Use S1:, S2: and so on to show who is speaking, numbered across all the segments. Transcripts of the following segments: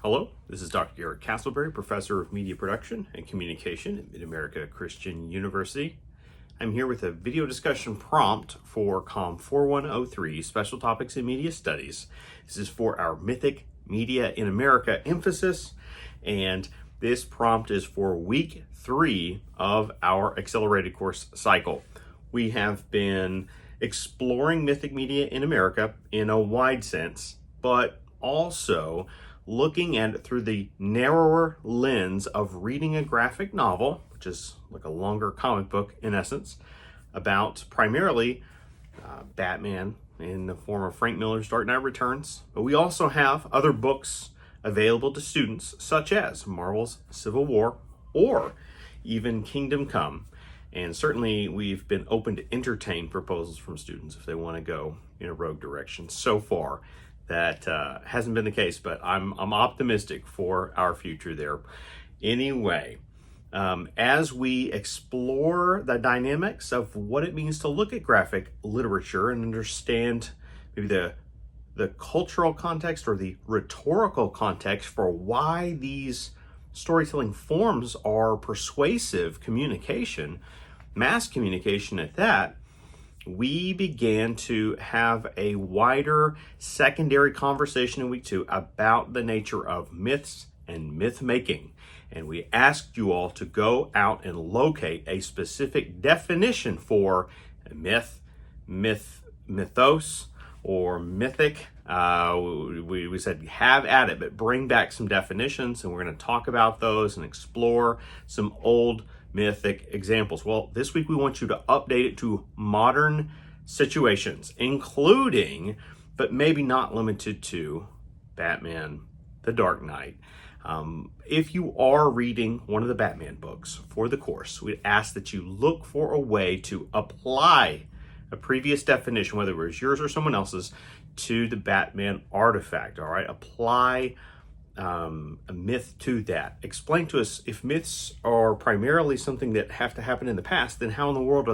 S1: Hello, this is Dr. Garrett Castleberry, Professor of Media Production and Communication at Mid-America Christian University. I'm here with a video discussion prompt for COMM4103, Special Topics in Media Studies. This is for our Mythic Media in America emphasis, and this prompt is for week 3 of our accelerated course cycle. We have been exploring Mythic Media in America in a wide sense, but also looking at it through the narrower lens of reading a graphic novel, which is like a longer comic book in essence, about primarily Batman in the form of Frank Miller's Dark Knight Returns. But we also have other books available to students, such as Marvel's Civil War or even Kingdom Come. And certainly we've been open to entertain proposals from students if they want to go in a rogue direction. So far, that hasn't been the case, but I'm optimistic for our future there. Anyway, as we explore the dynamics of what it means to look at graphic literature and understand maybe the cultural context or the rhetorical context for why these storytelling forms are persuasive communication, mass communication at that, we began to have a wider secondary conversation in week 2 about the nature of myths and myth making. And we asked you all to go out and locate a specific definition for myth, mythos, or mythic. We said have at it, but bring back some definitions, and we're going to talk about those and explore some old mythic examples. Well, this week we want you to update it to modern situations, including, but maybe not limited to, Batman, The Dark Knight. If you are reading one of the Batman books for the course, we ask that you look for a way to apply a previous definition, whether it was yours or someone else's, to the Batman artifact. All right, apply a myth to that. Explain to us, if myths are primarily something that have to happen in the past, then how in the world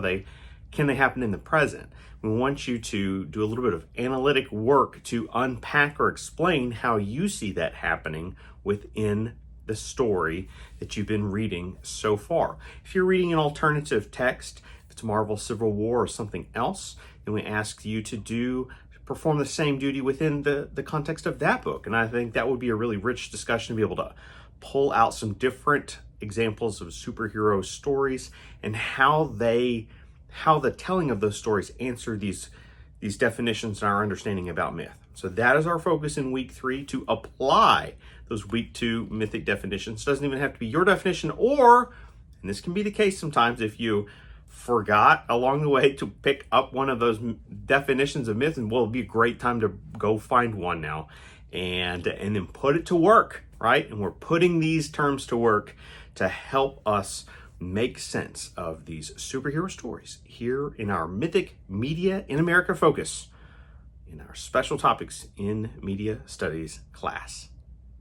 S1: can they happen in the present? We want you to do a little bit of analytic work to unpack or explain how you see that happening within the story that you've been reading so far. If you're reading an alternative text, if it's Marvel Civil War or something else, then we ask you to perform the same duty within the context of that book. And I think that would be a really rich discussion to be able to pull out some different examples of superhero stories and how the telling of those stories answer these definitions and our understanding about myth. So that is our focus in week 3, to apply those week 2 mythic definitions. It doesn't even have to be your definition, and this can be the case sometimes if you forgot along the way to pick up one of those definitions of myth, and well, it'd be a great time to go find one now and then put it to work, right? And we're putting these terms to work to help us make sense of these superhero stories here in our Mythic Media in America focus in our Special Topics in Media Studies class.